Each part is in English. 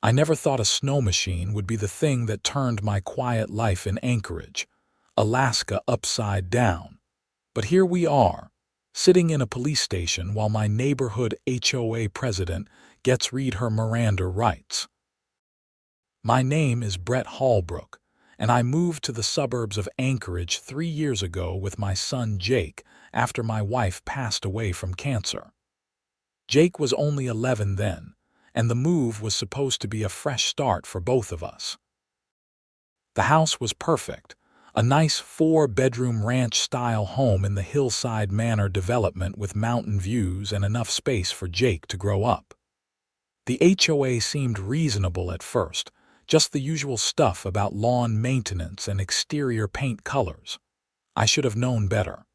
I never thought a snow machine would be the thing that turned my quiet life in Anchorage, Alaska upside down. But here we are, sitting in a police station while my neighborhood HOA president gets read her Miranda rights. My name is Brett Holbrook, and I moved to the suburbs of Anchorage 3 years ago with my son Jake after my wife passed away from cancer. Jake was only 11 then, and the move was supposed to be a fresh start for both of us. The house was perfect, a nice 4-bedroom ranch-style home in the Hillside Manor development with mountain views and enough space for Jake to grow up. The HOA seemed reasonable at first, just the usual stuff about lawn maintenance and exterior paint colors. I should have known better.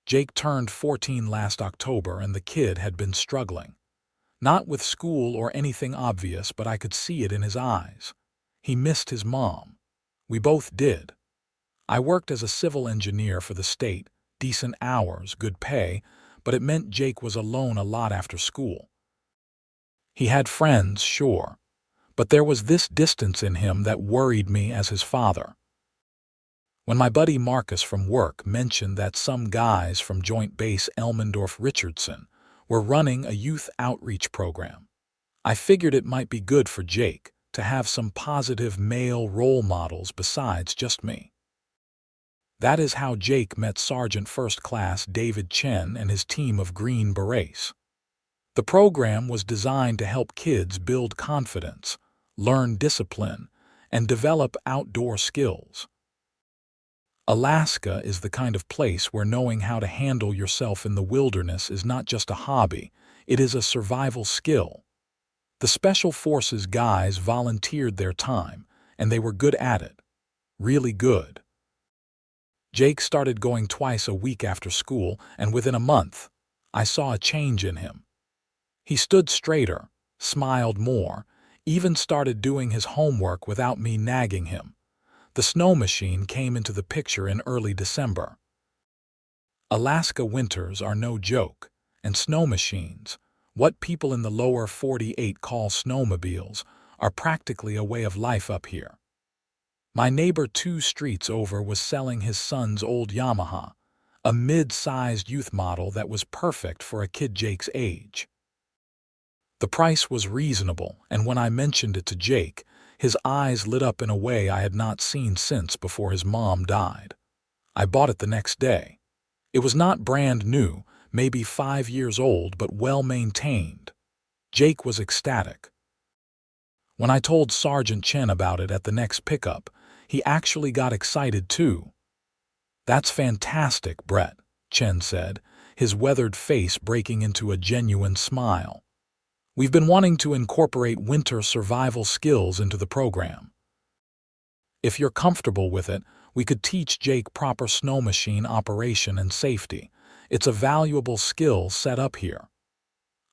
Jake turned 14 last October and the kid had been struggling. Not with school or anything obvious, but I could see it in his eyes. He missed his mom. We both did. I worked as a civil engineer for the state, decent hours, good pay, but it meant Jake was alone a lot after school. He had friends, sure, but there was this distance in him that worried me as his father. When my buddy Marcus from work mentioned that some guys from Joint Base Elmendorf-Richardson were running a youth outreach program, I figured it might be good for Jake to have some positive male role models besides just me. That is how Jake met Sergeant First Class David Chen and his team of Green Berets. The program was designed to help kids build confidence, learn discipline, and develop outdoor skills. Alaska is the kind of place where knowing how to handle yourself in the wilderness is not just a hobby, it is a survival skill. The Special Forces guys volunteered their time, and they were good at it. Really good. Jake started going twice a week after school, and within a month, I saw a change in him. He stood straighter, smiled more, even started doing his homework without me nagging him. The snow machine came into the picture in early December. Alaska winters are no joke, and snow machines, what people in the lower 48 call snowmobiles, are practically a way of life up here. My neighbor 2 streets over was selling his son's old Yamaha, a mid-sized youth model that was perfect for a kid Jake's age. The price was reasonable, and when I mentioned it to Jake, his eyes lit up in a way I had not seen since before his mom died. I bought it the next day. It was not brand new, maybe 5 years old, but well-maintained. Jake was ecstatic. When I told Sergeant Chen about it at the next pickup, he actually got excited too. "That's fantastic, Brett," Chen said, his weathered face breaking into a genuine smile. "We've been wanting to incorporate winter survival skills into the program. If you're comfortable with it, we could teach Jake proper snow machine operation and safety. It's a valuable skill set up here."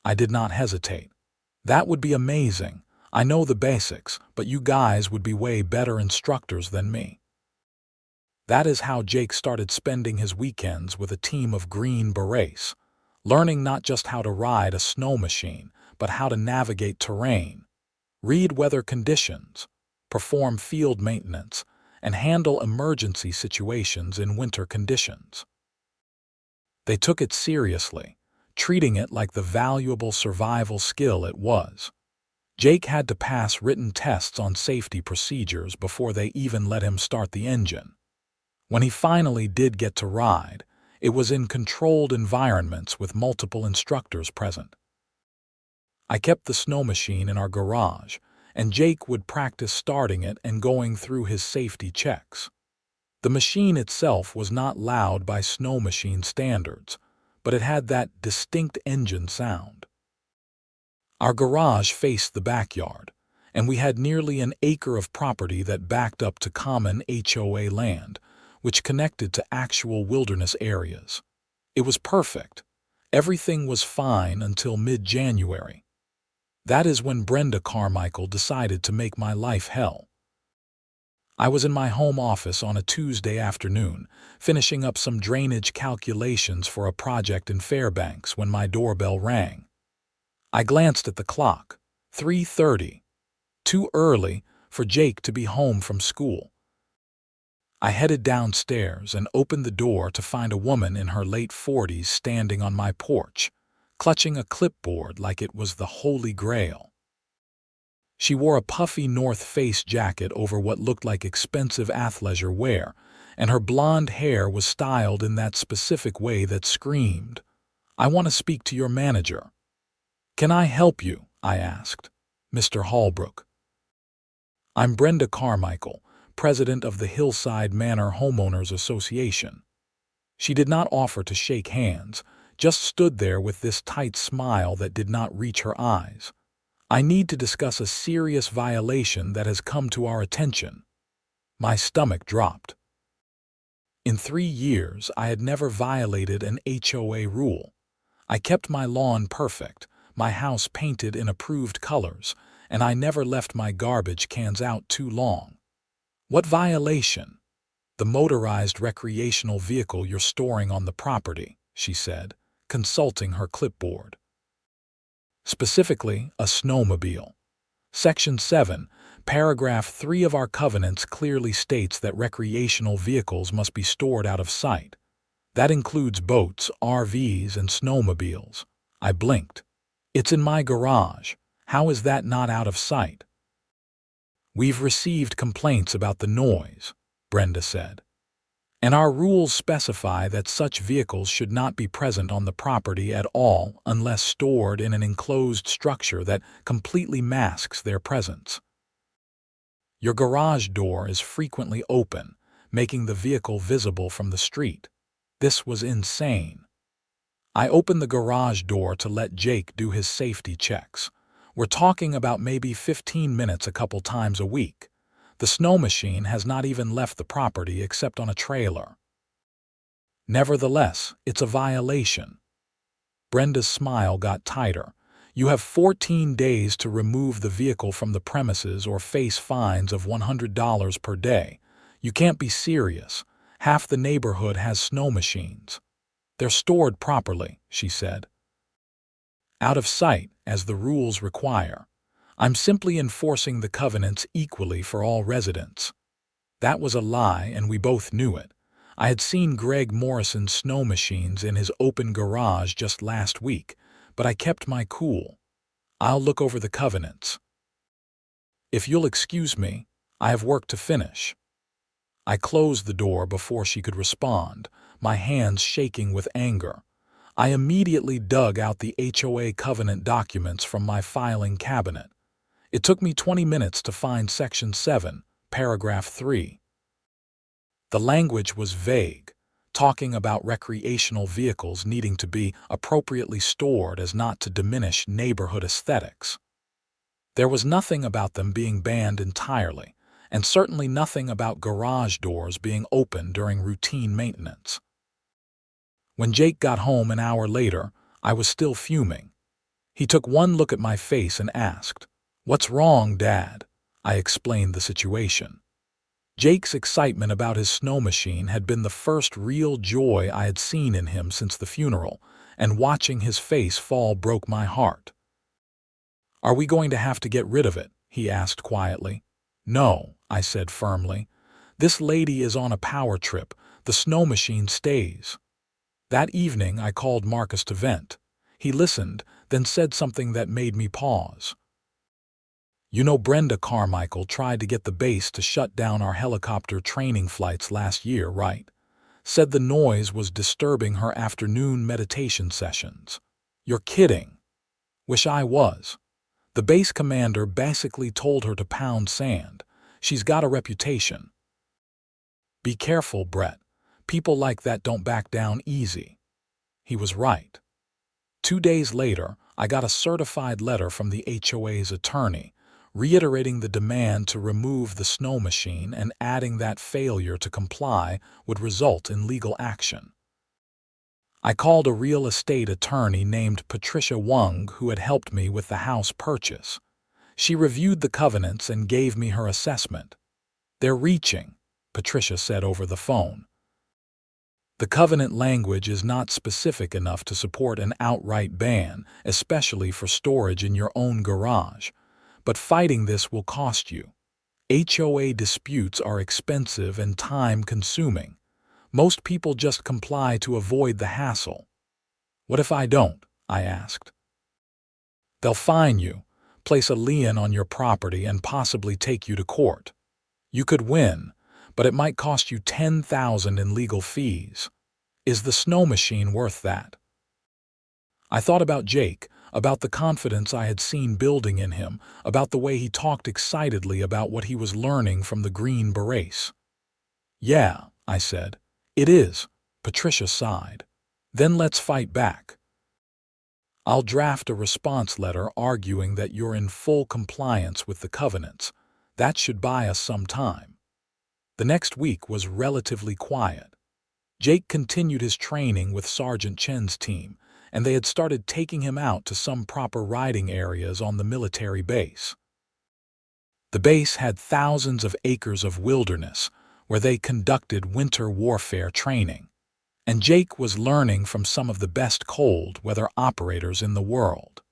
I did not hesitate. "That would be amazing. I know the basics, but you guys would be way better instructors than me." That is how Jake started spending his weekends with a team of Green Berets, learning not just how to ride a snow machine, but how to navigate terrain, read weather conditions, perform field maintenance, and handle emergency situations in winter conditions. They took it seriously, treating it like the valuable survival skill it was. Jake had to pass written tests on safety procedures before they even let him start the engine. When he finally did get to ride, it was in controlled environments with multiple instructors present. I kept the snow machine in our garage, and Jake would practice starting it and going through his safety checks. The machine itself was not loud by snow machine standards, but it had that distinct engine sound. Our garage faced the backyard, and we had nearly an acre of property that backed up to common HOA land, which connected to actual wilderness areas. It was perfect. Everything was fine until mid-January. That is when Brenda Carmichael decided to make my life hell. I was in my home office on a Tuesday afternoon, finishing up some drainage calculations for a project in Fairbanks when my doorbell rang. I glanced at the clock. 3:30. too early for Jake to be home from school. I headed downstairs and opened the door to find a woman in her late 40s standing on my porch, clutching a clipboard like it was the Holy Grail. She wore a puffy North Face jacket over what looked like expensive athleisure wear, and her blonde hair was styled in that specific way that screamed, "I want to speak to your manager." "Can I help you?" I asked. "Mr. Holbrook." "I'm Brenda Carmichael, president of the Hillside Manor Homeowners Association." She did not offer to shake hands, just stood there with this tight smile that did not reach her eyes. "I need to discuss a serious violation that has come to our attention." My stomach dropped. In 3 years, I had never violated an HOA rule. I kept my lawn perfect, my house painted in approved colors, and I never left my garbage cans out too long. "What violation?" "The motorized recreational vehicle you're storing on the property," she said, consulting her clipboard. "Specifically, a snowmobile. Section 7, Paragraph 3 of our covenants clearly states that recreational vehicles must be stored out of sight. That includes boats, RVs, and snowmobiles." I blinked. "It's in my garage. How is that not out of sight?" "We've received complaints about the noise," Brenda said. "And our rules specify that such vehicles should not be present on the property at all unless stored in an enclosed structure that completely masks their presence. Your garage door is frequently open, making the vehicle visible from the street." This was insane. I opened the garage door to let Jake do his safety checks. We're talking about maybe 15 minutes a couple times a week. The Snowmachine has not even left the property except on a trailer. "Nevertheless, it's a violation." Brenda's smile got tighter. "You have 14 days to remove the vehicle from the premises or face fines of $100 per day. You can't be serious. Half the neighborhood has snow machines." "They're stored properly," she said. "Out of sight, as the rules require. I'm simply enforcing the covenants equally for all residents." That was a lie, and we both knew it. I had seen Greg Morrison's snow machines in his open garage just last week, but I kept my cool. "I'll look over the covenants. If you'll excuse me, I have work to finish." I closed the door before she could respond, my hands shaking with anger. I immediately dug out the HOA covenant documents from my filing cabinet. It took me 20 minutes to find Section 7, Paragraph 3. The language was vague, talking about recreational vehicles needing to be appropriately stored as not to diminish neighborhood aesthetics. There was nothing about them being banned entirely, and certainly nothing about garage doors being open during routine maintenance. When Jake got home an hour later, I was still fuming. He took one look at my face and asked, "What's wrong, Dad?" I explained the situation. Jake's excitement about his snow machine had been the first real joy I had seen in him since the funeral, and watching his face fall broke my heart. "Are we going to have to get rid of it?" he asked quietly. "No," I said firmly. "This lady is on a power trip. The snow machine stays." That evening I called Marcus to vent. He listened, then said something that made me pause. "You know Brenda Carmichael tried to get the base to shut down our helicopter training flights last year, right? Said the noise was disturbing her afternoon meditation sessions." "You're kidding." "Wish I was. The base commander basically told her to pound sand. She's got a reputation." "Be careful, Brett. People like that don't back down easy." He was right. 2 days later, I got a certified letter from the HOA's attorney, reiterating the demand to remove the snow machine and adding that failure to comply would result in legal action. I called a real estate attorney named Patricia Wung who had helped me with the house purchase. She reviewed the covenants and gave me her assessment. "They're reaching," Patricia said over the phone. "The covenant language is not specific enough to support an outright ban, especially for storage in your own garage. but fighting this will cost you. HOA disputes are expensive and time-consuming. Most people just comply to avoid the hassle. What if I don't? I asked. They'll fine you, place a lien on your property, and possibly take you to court. You could win, but it might cost you $10,000 in legal fees. Is the Snowmachine worth that? I thought about Jake, about the confidence I had seen building in him, about the way he talked excitedly about what he was learning from the Green Berets. Yeah, I said. It is. Patricia sighed. Then let's fight back. I'll draft a response letter arguing that you're in full compliance with the covenants. That should buy us some time. The next week was relatively quiet. Jake continued his training with Sergeant Chen's team, and they had started taking him out to some proper riding areas on the military base. The base had thousands of acres of wilderness where they conducted winter warfare training, and Jake was learning from some of the best cold weather operators in the world.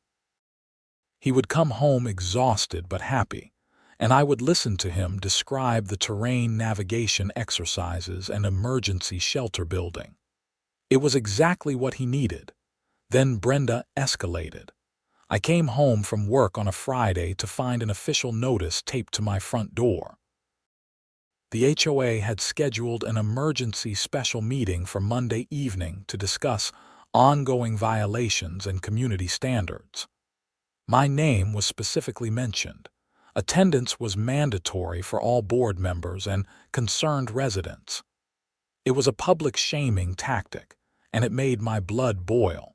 He would come home exhausted but happy, and I would listen to him describe the terrain navigation exercises and emergency shelter building. It was exactly what he needed. Then Brenda escalated. I came home from work on a Friday to find an official notice taped to my front door. The HOA had scheduled an emergency special meeting for Monday evening to discuss ongoing violations and community standards. My name was specifically mentioned. Attendance was mandatory for all board members and concerned residents. It was a public shaming tactic, and it made my blood boil.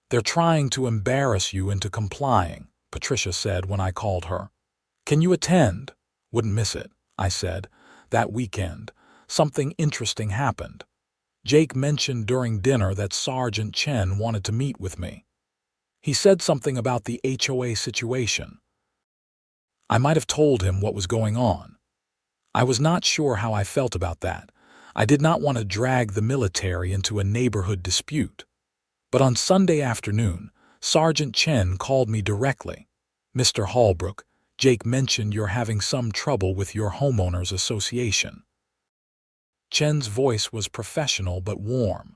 They're trying to embarrass you into complying, Patricia said when I called her. Can you attend? Wouldn't miss it, I said. That weekend, something interesting happened. Jake mentioned during dinner that Sergeant Chen wanted to meet with me. He said something about the HOA situation. I might have told him what was going on. I was not sure how I felt about that. I did not want to drag the military into a neighborhood dispute. But on Sunday afternoon, Sergeant Chen called me directly. Mr. Holbrook, Jake mentioned you're having some trouble with your homeowners association. Chen's voice was professional but warm.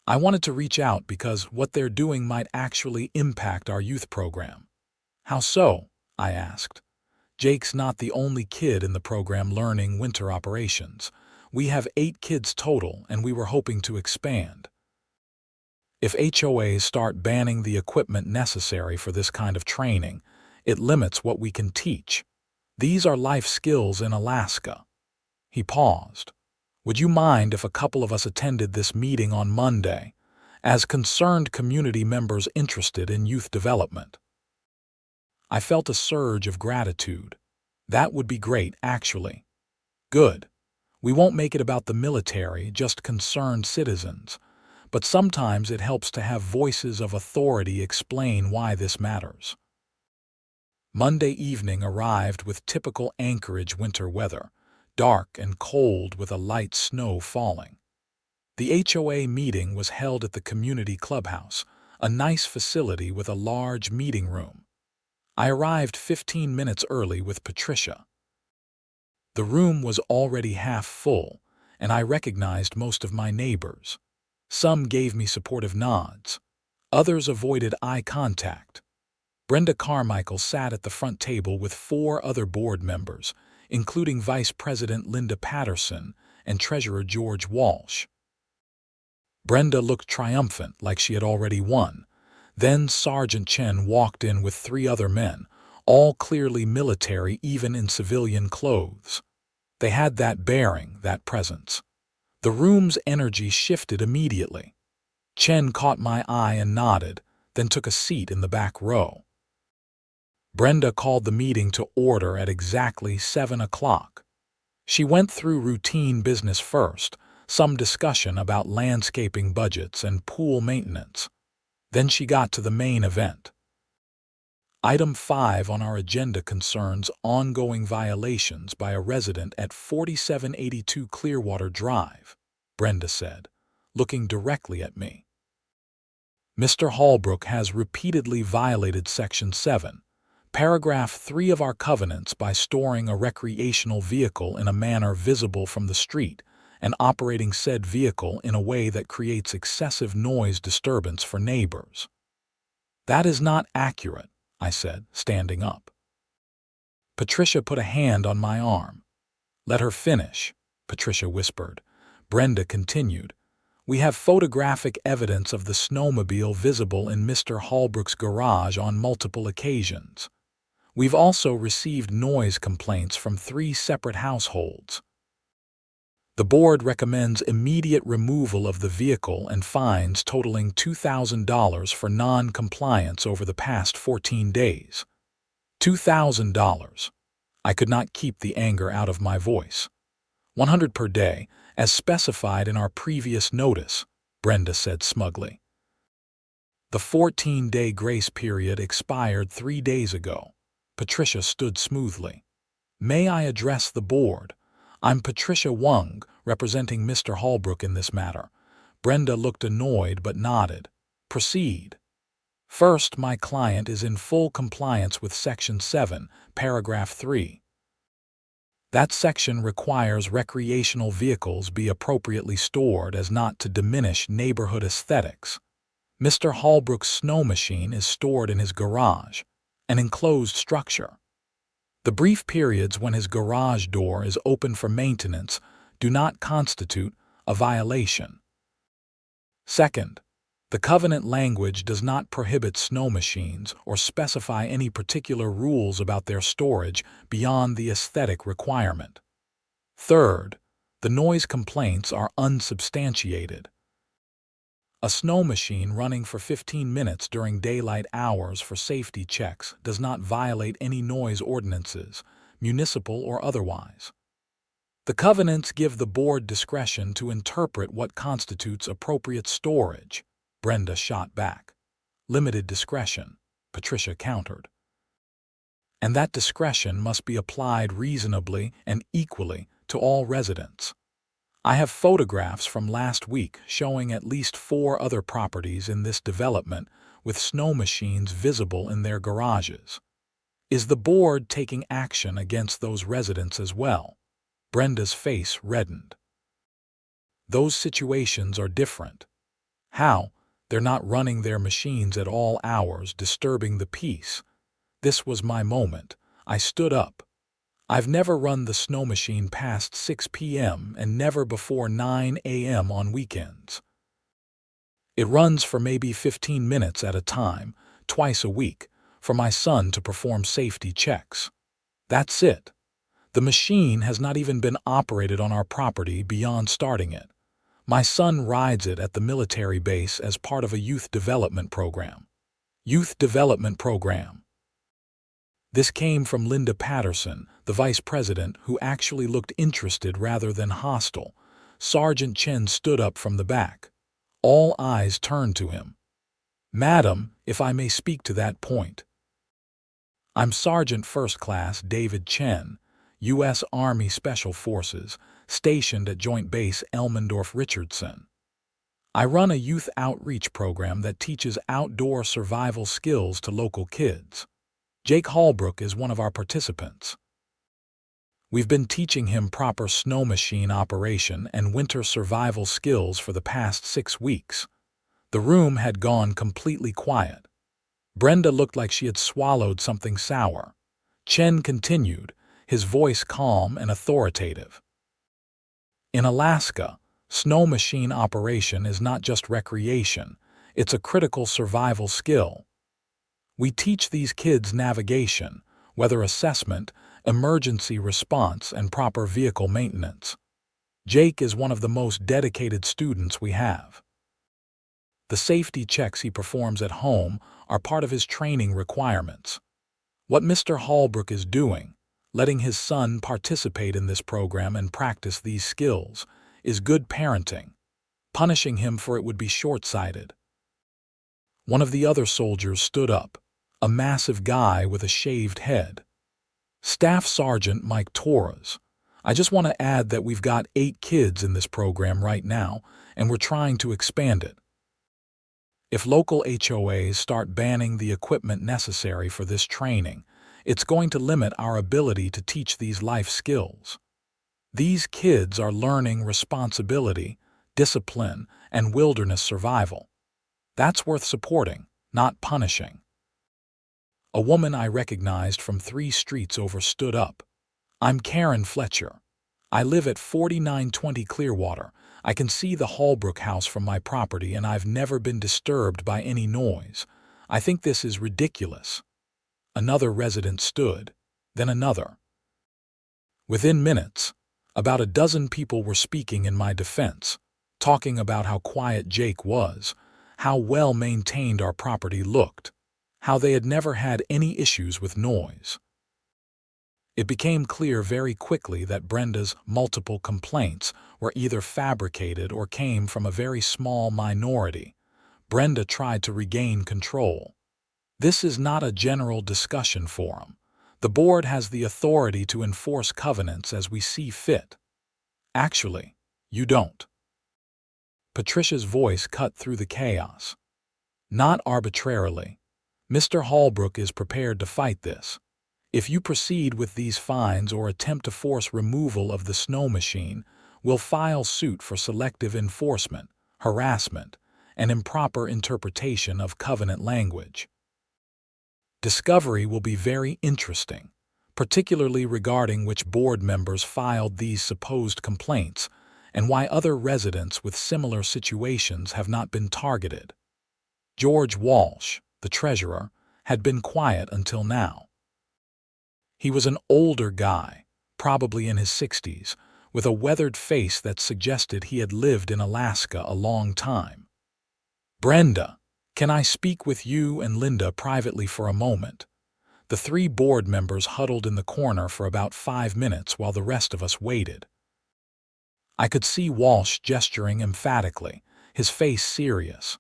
I wanted to reach out because what they're doing might actually impact our youth program. How so? I asked. Jake's not the only kid in the program learning winter operations. We have 8 kids total, and we were hoping to expand. If HOAs start banning the equipment necessary for this kind of training, it limits what we can teach. These are life skills in Alaska. He paused. Would you mind if a couple of us attended this meeting on Monday, as concerned community members interested in youth development? I felt a surge of gratitude. That would be great, actually. Good. We won't make it about the military, just concerned citizens. But sometimes it helps to have voices of authority explain why this matters. Monday evening arrived with typical Anchorage winter weather, dark and cold with a light snow falling. The HOA meeting was held at the community clubhouse, a nice facility with a large meeting room. I arrived 15 minutes early with Patricia. The room was already half full, and I recognized most of my neighbors. Some gave me supportive nods. Others avoided eye contact. Brenda Carmichael sat at the front table with 4 other board members, including Vice President Linda Patterson and Treasurer George Walsh. Brenda looked triumphant, like she had already won. Then Sergeant Chen walked in with 3 other men, all clearly military even in civilian clothes. They had that bearing, that presence. The room's energy shifted immediately. Chen caught my eye and nodded, then took a seat in the back row. Brenda called the meeting to order at exactly 7 o'clock. She went through routine business first, some discussion about landscaping budgets and pool maintenance. Then she got to the main event. Item 5 on our agenda concerns ongoing violations by a resident at 4782 Clearwater Drive, Brenda said, looking directly at me. Mr. Holbrook has repeatedly violated Section 7, Paragraph 3 of our covenants by storing a recreational vehicle in a manner visible from the street and operating said vehicle in a way that creates excessive noise disturbance for neighbors. That is not accurate, I said, standing up. Patricia put a hand on my arm. Let her finish, Patricia whispered. Brenda continued. We have photographic evidence of the snowmobile visible in Mr. Holbrook's garage on multiple occasions. We've also received noise complaints from 3 separate households. The board recommends immediate removal of the vehicle and fines totaling $2,000 for non-compliance over the past 14 days. $2,000. I could not keep the anger out of my voice. 100 per day, as specified in our previous notice, Brenda said smugly. The 14-day grace period expired 3 days ago. Patricia stood smoothly. May I address the board? I'm Patricia Wung, representing Mr. Holbrook in this matter. Brenda looked annoyed but nodded. Proceed. First, my client is in full compliance with Section 7, Paragraph 3. That section requires recreational vehicles be appropriately stored as not to diminish neighborhood aesthetics. Mr. Holbrook's snow machine is stored in his garage, an enclosed structure. The brief periods when his garage door is open for maintenance do not constitute a violation. Second, the covenant language does not prohibit snow machines or specify any particular rules about their storage beyond the aesthetic requirement. Third, the noise complaints are unsubstantiated. A snow machine running for 15 minutes during daylight hours for safety checks does not violate any noise ordinances, municipal or otherwise. The covenants give the board discretion to interpret what constitutes appropriate storage, Brenda shot back. Limited discretion, Patricia countered. And that discretion must be applied reasonably and equally to all residents. I have photographs from last week showing at least 4 other properties in this development with snow machines visible in their garages. Is the board taking action against those residents as well? Brenda's face reddened. Those situations are different. How? They're not running their machines at all hours, disturbing the peace. This was my moment. I stood up. I've never run the snow machine past 6 p.m. and never before 9 a.m. on weekends. It runs for maybe 15 minutes at a time, twice a week, for my son to perform safety checks. That's it. The machine has not even been operated on our property beyond starting it. My son rides it at the military base as part of a youth development program. Youth development program. This came from Linda Patterson, the vice president, who actually looked interested rather than hostile. Sergeant Chen stood up from the back. All eyes turned to him. Madam, if I may speak to that point. I'm Sergeant First Class David Chen, U.S. Army Special Forces, stationed at Joint Base Elmendorf-Richardson. I run a youth outreach program that teaches outdoor survival skills to local kids. Jake Holbrook is one of our participants. We've been teaching him proper snow machine operation and winter survival skills for the past 6 weeks. The room had gone completely quiet. Brenda looked like she had swallowed something sour. Chen continued, his voice calm and authoritative. In Alaska, snow machine operation is not just recreation, it's a critical survival skill. We teach these kids navigation, weather assessment, emergency response, and proper vehicle maintenance. Jake is one of the most dedicated students we have. The safety checks he performs at home are part of his training requirements. What Mr. Holbrook is doing, letting his son participate in this program and practice these skills, is good parenting. Punishing him for it would be short-sighted. One of the other soldiers stood up, a massive guy with a shaved head. Staff Sergeant Mike Torres. I just want to add that we've got 8 kids in this program right now, and we're trying to expand it. If local HOAs start banning the equipment necessary for this training, It's going to limit our ability to teach these life skills. These kids are learning responsibility, discipline, and wilderness survival. That's worth supporting, not punishing. A woman I recognized from 3 streets over stood up. I'm Karen Fletcher. I live at 4920 Clearwater. I can see the Holbrook house from my property and I've never been disturbed by any noise. I think this is ridiculous. Another resident stood, then another. Within minutes, about a dozen people were speaking in my defense, talking about how quiet Jake was, how well maintained our property looked, how they had never had any issues with noise. It became clear very quickly that Brenda's multiple complaints were either fabricated or came from a very small minority. Brenda tried to regain control. This is not a general discussion forum. The board has the authority to enforce covenants as we see fit. Actually, you don't. Patricia's voice cut through the chaos. Not arbitrarily. Mr. Holbrook is prepared to fight this. If you proceed with these fines or attempt to force removal of the Snowmachine, we'll file suit for selective enforcement, harassment, and improper interpretation of covenant language. Discovery will be very interesting, particularly regarding which board members filed these supposed complaints and why other residents with similar situations have not been targeted. George Walsh, the treasurer, had been quiet until now. He was an older guy, probably in his 60s, with a weathered face that suggested he had lived in Alaska a long time. "Brenda, can I speak with you and Linda privately for a moment?" The 3 board members huddled in the corner for about 5 minutes while the rest of us waited. I could see Walsh gesturing emphatically, his face serious.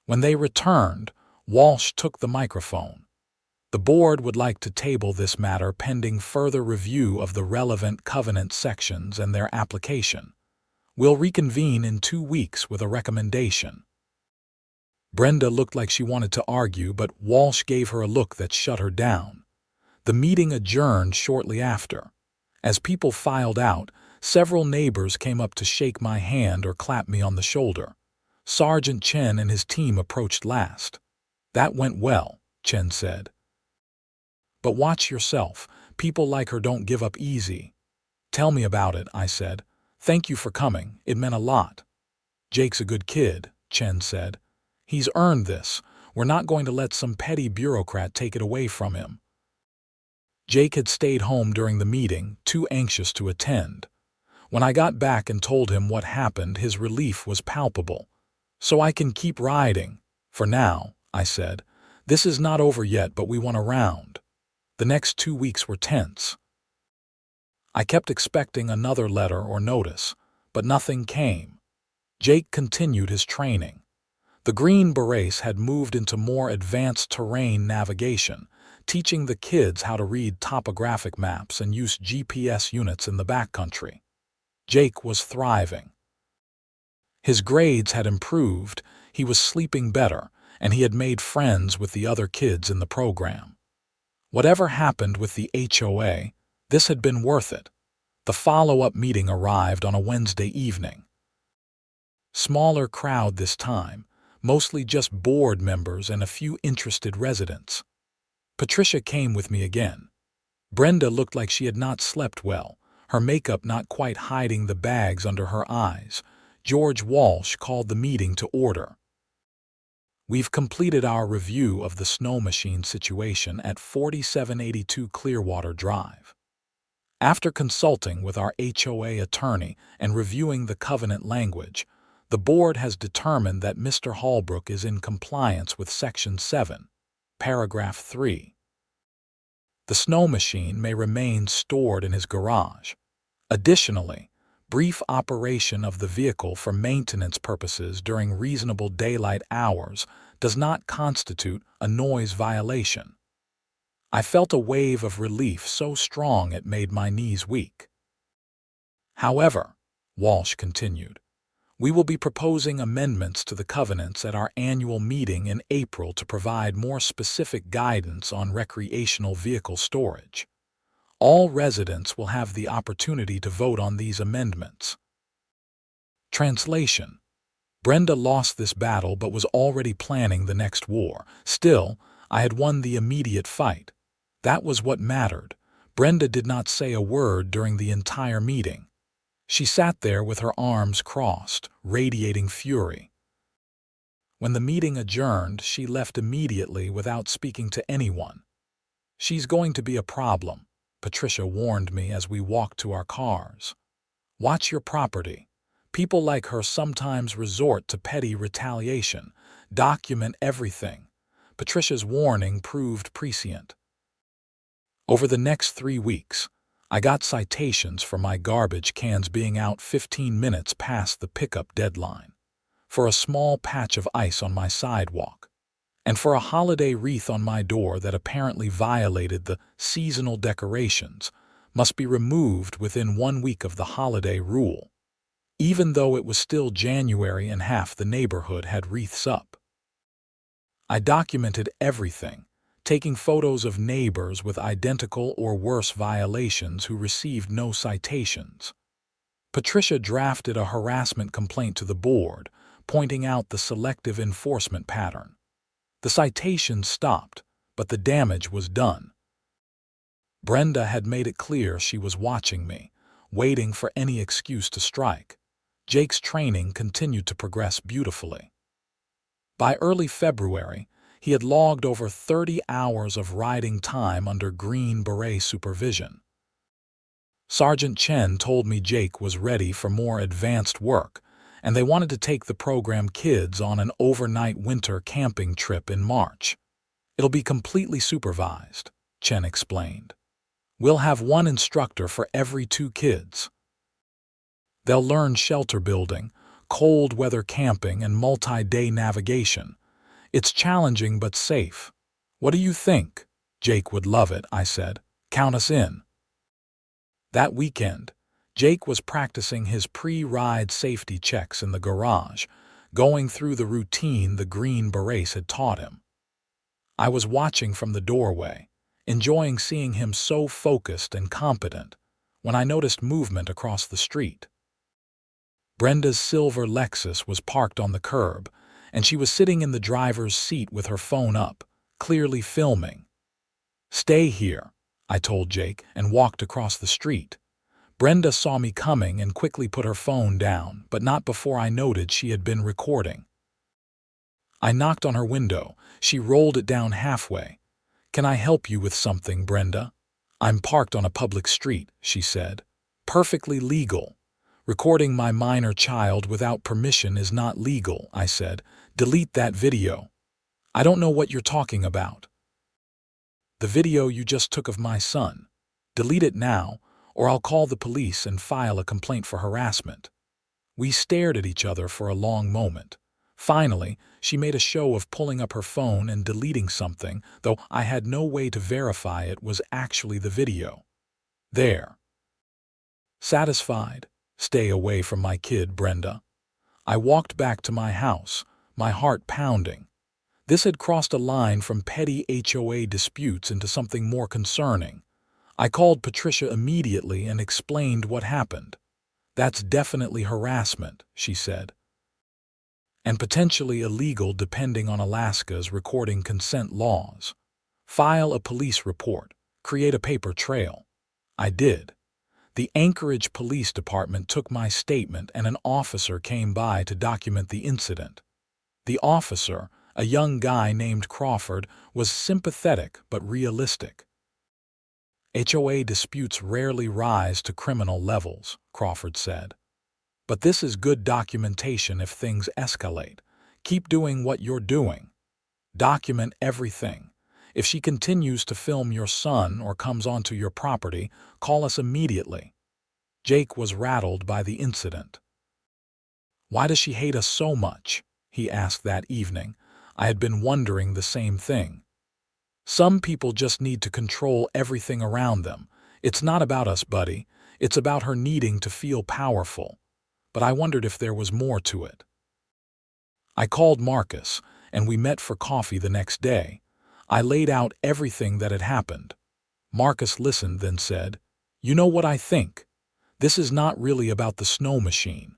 When they returned, Walsh took the microphone. "The board would like to table this matter pending further review of the relevant covenant sections and their application. We'll reconvene in 2 weeks with a recommendation." Brenda looked like she wanted to argue, but Walsh gave her a look that shut her down. The meeting adjourned shortly after. As people filed out, several neighbors came up to shake my hand or clap me on the shoulder. Sergeant Chen and his team approached last. "That went well," Chen said. "But watch yourself. People like her don't give up easy." "Tell me about it," I said. "Thank you for coming. It meant a lot." "Jake's a good kid," Chen said. "He's earned this. We're not going to let some petty bureaucrat take it away from him." Jake had stayed home during the meeting, too anxious to attend. When I got back and told him what happened, his relief was palpable. "So I can keep riding. For now," I said. "This is not over yet, but we want a round." The next 2 weeks were tense. I kept expecting another letter or notice, but nothing came. Jake continued his training. The Green Berets had moved into more advanced terrain navigation, teaching the kids how to read topographic maps and use GPS units in the backcountry. Jake was thriving. His grades had improved, he was sleeping better, and he had made friends with the other kids in the program. Whatever happened with the HOA, this had been worth it. The follow-up meeting arrived on a Wednesday evening. Smaller crowd this time, mostly just board members and a few interested residents. Patricia came with me again. Brenda looked like she had not slept well, her makeup not quite hiding the bags under her eyes. George Walsh called the meeting to order. "We've completed our review of the Snowmachine situation at 4782 Clearwater Drive. After consulting with our HOA attorney and reviewing the covenant language, the board has determined that Mr. Holbrook is in compliance with Section 7, Paragraph 3. The Snowmachine may remain stored in his garage. Additionally, brief operation of the vehicle for maintenance purposes during reasonable daylight hours does not constitute a noise violation." I felt a wave of relief so strong it made my knees weak. "However," Walsh continued, We will be proposing amendments to the covenants at our annual meeting in April to provide more specific guidance on recreational vehicle storage. All residents will have the opportunity to vote on these amendments. Translation: Brenda lost this battle but was already planning the next war. Still, I had won the immediate fight. That was what mattered. Brenda did not say a word during the entire meeting. She sat there with her arms crossed, radiating fury. When the meeting adjourned, she left immediately without speaking to anyone. "She's going to be a problem," Patricia warned me as we walked to our cars. "Watch your property. People like her sometimes resort to petty retaliation. Document everything." Patricia's warning proved prescient. Over the next 3 weeks, I got citations for my garbage cans being out 15 minutes past the pickup deadline, for a small patch of ice on my sidewalk, and for a holiday wreath on my door that apparently violated the seasonal decorations must be removed within 1 week of the holiday rule, even though it was still January and half the neighborhood had wreaths up. I documented everything, taking photos of neighbors with identical or worse violations who received no citations. Patricia drafted a harassment complaint to the board, pointing out the selective enforcement pattern. The citations stopped, but the damage was done. Brenda had made it clear she was watching me, waiting for any excuse to strike. Jake's training continued to progress beautifully. By early February, he had logged over 30 hours of riding time under Green Beret supervision. Sergeant Chen told me Jake was ready for more advanced work, and they wanted to take the program kids on an overnight winter camping trip in March. "It'll be completely supervised," Chen explained. "We'll have one instructor for every 2 kids. They'll learn shelter building, cold weather camping, and multi-day navigation. It's challenging but safe. What do you think?" "Jake would love it," I said. "Count us in." That weekend, Jake was practicing his pre-ride safety checks in the garage, going through the routine the Green Berets had taught him. I was watching from the doorway, enjoying seeing him so focused and competent, when I noticed movement across the street. Brenda's silver Lexus was parked on the curb, and she was sitting in the driver's seat with her phone up, clearly filming. "Stay here," I told Jake, and walked across the street. Brenda saw me coming and quickly put her phone down, but not before I noted she had been recording. I knocked on her window. She rolled it down halfway. "Can I help you with something, Brenda?" "I'm parked on a public street," she said. "Perfectly legal." "Recording my minor child without permission is not legal," I said. "Delete that video." "I don't know what you're talking about." "The video you just took of my son. Delete it now, or I'll call the police and file a complaint for harassment." We stared at each other for a long moment. Finally, she made a show of pulling up her phone and deleting something, though I had no way to verify it was actually the video. "There." Satisfied? "Stay away from my kid, Brenda." I walked back to my house, my heart pounding. This had crossed a line from petty HOA disputes into something more concerning. I called Patricia immediately and explained what happened. "That's definitely harassment," she said. "And potentially illegal depending on Alaska's recording consent laws. File a police report. Create a paper trail." I did. The Anchorage Police Department took my statement and an officer came by to document the incident. The officer, a young guy named Crawford, was sympathetic but realistic. "HOA disputes rarely rise to criminal levels," Crawford said. "But this is good documentation if things escalate. Keep doing what you're doing. Document everything. If she continues to film your son or comes onto your property, call us immediately." Jake was rattled by the incident. "Why does she hate us so much?" he asked that evening. I had been wondering the same thing. "Some people just need to control everything around them. It's not about us, buddy. It's about her needing to feel powerful." but I wondered if there was more to it. I called Marcus, and we met for coffee the next day. I laid out everything that had happened. Marcus listened, then said, "You know what I think? This is not really about the Snowmachine.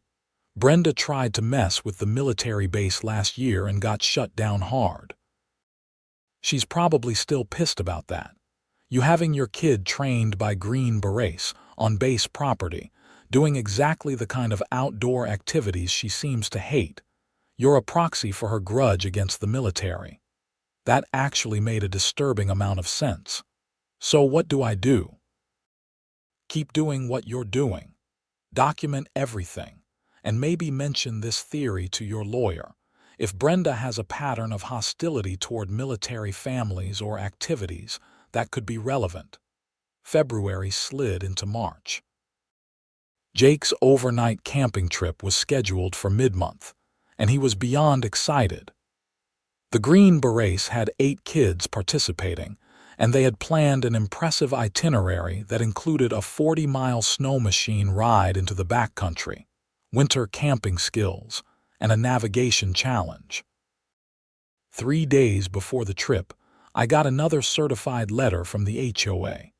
Brenda tried to mess with the military base last year and got shut down hard. She's probably still pissed about that. You having your kid trained by Green Berets on base property, doing exactly the kind of outdoor activities she seems to hate. You're a proxy for her grudge against the military." That actually made a disturbing amount of sense. So what do I do? Keep doing what you're doing. Document everything, and maybe mention this theory to your lawyer. If Brenda has a pattern of hostility toward military families or activities, that could be relevant. February slid into March. Jake's overnight camping trip was scheduled for mid-month, and he was beyond excited. The Green Berets had 8 kids participating, and they had planned an impressive itinerary that included a 40-mile Snowmachine ride into the backcountry, winter camping skills, and a navigation challenge. 3 days before the trip, I got another certified letter from the HOA.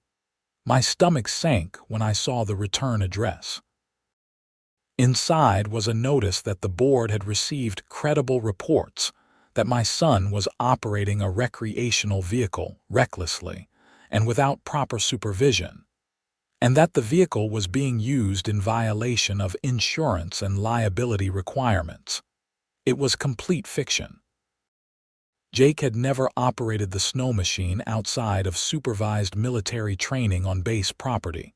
My stomach sank when I saw the return address. Inside was a notice that the board had received credible reports that my son was operating a recreational vehicle recklessly and without proper supervision, and that the vehicle was being used in violation of insurance and liability requirements. It was complete fiction. Jake had never operated the Snowmachine outside of supervised military training on base property.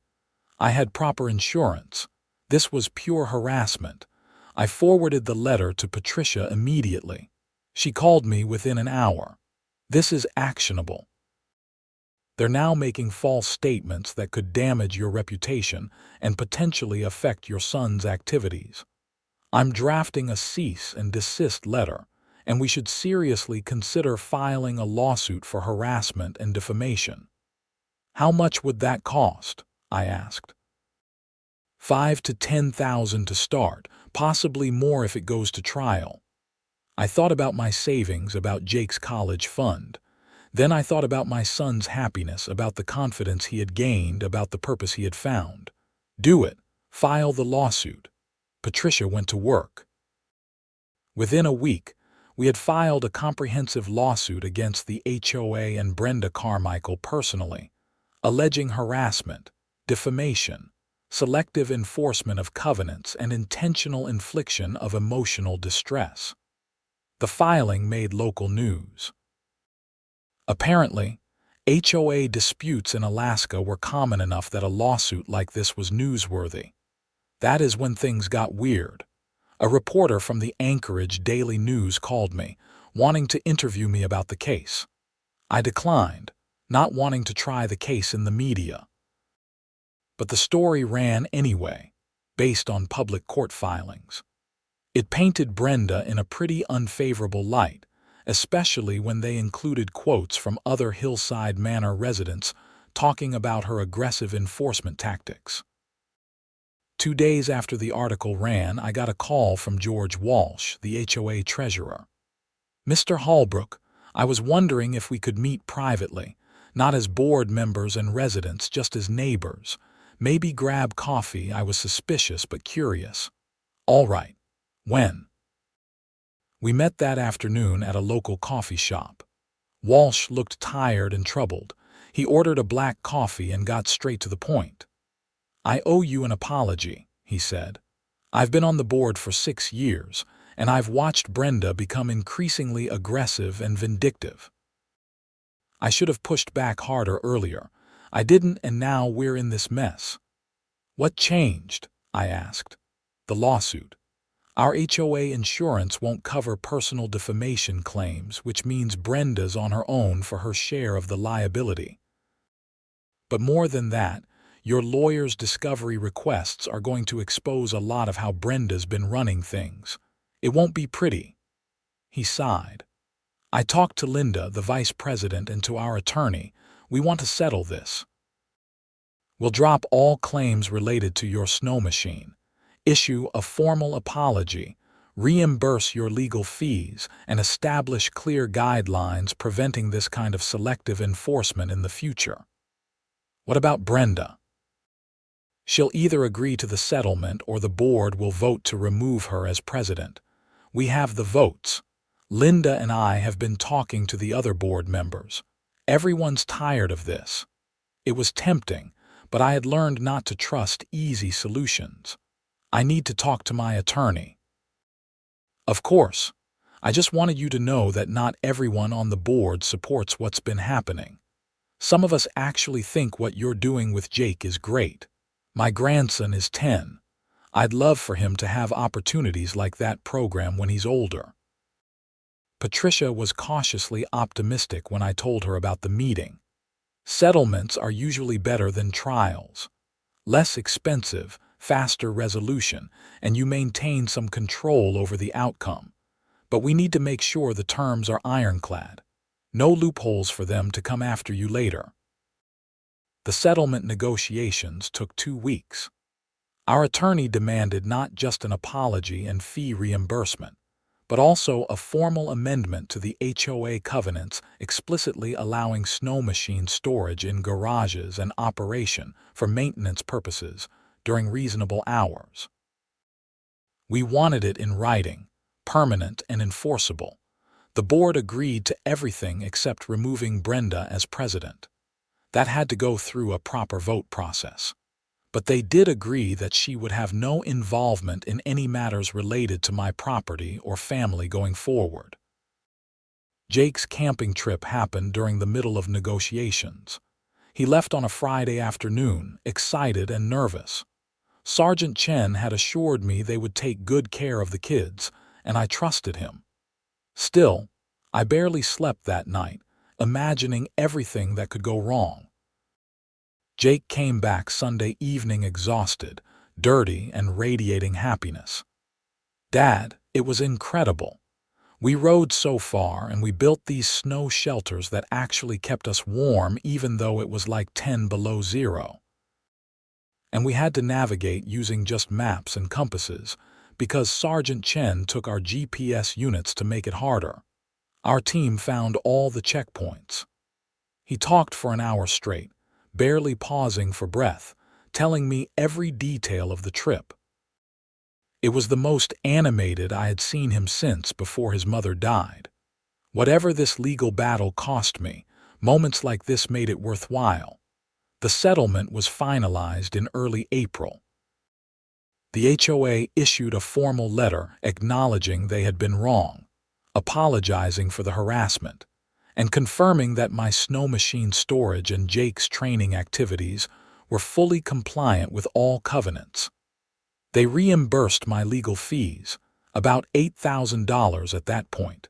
I had proper insurance. This was pure harassment. I forwarded the letter to Patricia immediately. She called me within an hour. "This is actionable. They're now making false statements that could damage your reputation and potentially affect your son's activities. I'm drafting a cease and desist letter, and we should seriously consider filing a lawsuit for harassment and defamation." "How much would that cost?" I asked. $5,000 to $10,000 to start, possibly more if it goes to trial. I thought about my savings, about Jake's college fund. Then I thought about my son's happiness, about the confidence he had gained, about the purpose he had found. Do it. File the lawsuit. Patricia went to work. Within a week, we had filed a comprehensive lawsuit against the HOA and Brenda Carmichael personally, alleging harassment, defamation, selective enforcement of covenants, and intentional infliction of emotional distress. The filing made local news. Apparently, HOA disputes in Alaska were common enough that a lawsuit like this was newsworthy. That is when things got weird. A reporter from the Anchorage Daily News called me, wanting to interview me about the case. I declined, not wanting to try the case in the media. But the story ran anyway, based on public court filings. It painted Brenda in a pretty unfavorable light, especially when they included quotes from other Hillside Manor residents talking about her aggressive enforcement tactics. 2 days after the article ran, I got a call from George Walsh, the HOA treasurer. "Mr. Holbrook, I was wondering if we could meet privately, not as board members and residents, just as neighbors. Maybe grab coffee." I was suspicious but curious. "All right. When?" We met that afternoon at a local coffee shop. Walsh looked tired and troubled. He ordered a black coffee and got straight to the point. "I owe you an apology," he said. "I've been on the board for 6 years, and I've watched Brenda become increasingly aggressive and vindictive. I should have pushed back harder earlier. I didn't, and now we're in this mess." "What changed?" I asked. "The lawsuit. Our HOA insurance won't cover personal defamation claims, which means Brenda's on her own for her share of the liability. But more than that, your lawyer's discovery requests are going to expose a lot of how Brenda's been running things. It won't be pretty." He sighed. "I talked to Linda, the vice president, and to our attorney. We want to settle this. We'll drop all claims related to your Snowmachine. issue a formal apology, reimburse your legal fees, and establish clear guidelines preventing this kind of selective enforcement in the future. What about Brenda? She'll either agree to the settlement or the board will vote to remove her as president. We have the votes. Linda and I have been talking to the other board members. Everyone's tired of this. It was tempting, but I had learned not to trust easy solutions. I need to talk to my attorney. Of course, I just wanted you to know that not everyone on the board supports what's been happening. Some of us actually think what you're doing with Jake is great. My grandson is 10. I'd love for him to have opportunities like that program when he's older. Patricia was cautiously optimistic when I told her about the meeting. Settlements are usually better than trials. Less expensive, faster resolution, and you maintain some control over the outcome. But we need to make sure the terms are ironclad. No loopholes for them to come after you later. The settlement negotiations took 2 weeks. Our attorney demanded not just an apology and fee reimbursement, but also a formal amendment to the HOA covenants explicitly allowing Snowmachine storage in garages and operation for maintenance purposes during reasonable hours. We wanted it in writing, permanent and enforceable. The board agreed to everything except removing Brenda as president. That had to go through a proper vote process. But they did agree that she would have no involvement in any matters related to my property or family going forward. Jake's camping trip happened during the middle of negotiations. He left on a Friday afternoon, excited and nervous. Sergeant Chen had assured me they would take good care of the kids, and I trusted him. Still, I barely slept that night, imagining everything that could go wrong. Jake came back Sunday evening exhausted, dirty, and radiating happiness. "Dad, it was incredible. We rode so far and we built these snow shelters that actually kept us warm even though it was like 10 below zero. And we had to navigate using just maps and compasses because Sergeant Chen took our GPS units to make it harder. Our team found all the checkpoints." He talked for an hour straight, barely pausing for breath, telling me every detail of the trip. It was the most animated I had seen him since before his mother died. Whatever this legal battle cost me, moments like this made it worthwhile. The settlement was finalized in early April. The HOA issued a formal letter acknowledging they had been wrong, apologizing for the harassment, and confirming that my Snowmachine storage and Jake's training activities were fully compliant with all covenants. They reimbursed my legal fees, about $8,000 at that point.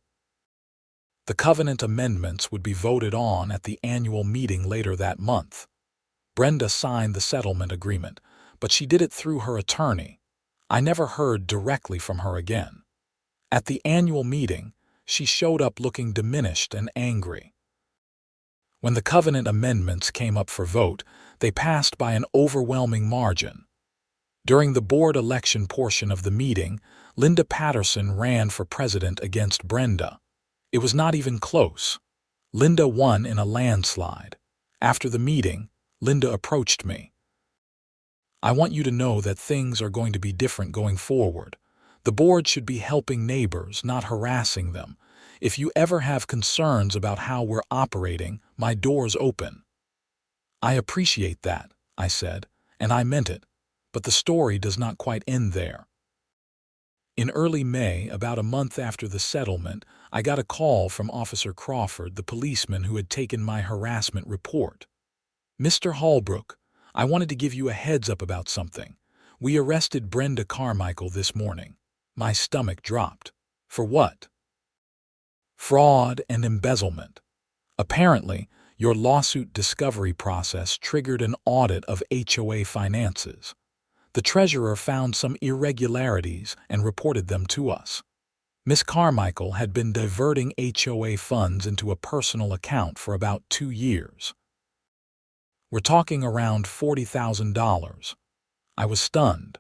The covenant amendments would be voted on at the annual meeting later that month. Brenda signed the settlement agreement, but she did it through her attorney. I never heard directly from her again. At the annual meeting, she showed up looking diminished and angry. When the covenant amendments came up for vote, they passed by an overwhelming margin. During the board election portion of the meeting, Linda Patterson ran for president against Brenda. It was not even close. Linda won in a landslide. After the meeting, Linda approached me. "I want you to know that things are going to be different going forward. The board should be helping neighbors, not harassing them. If you ever have concerns about how we're operating, my door's open." "I appreciate that," I said, and I meant it. But the story does not quite end there. In early May, about a month after the settlement, I got a call from Officer Crawford, the policeman who had taken my harassment report. "Mr. Holbrook, I wanted to give you a heads up about something. We arrested Brenda Carmichael this morning." My stomach dropped. "For what?" "Fraud and embezzlement. Apparently, your lawsuit discovery process triggered an audit of HOA finances. The treasurer found some irregularities and reported them to us. Miss Carmichael had been diverting HOA funds into a personal account for about 2 years. We're talking around $40,000. I was stunned.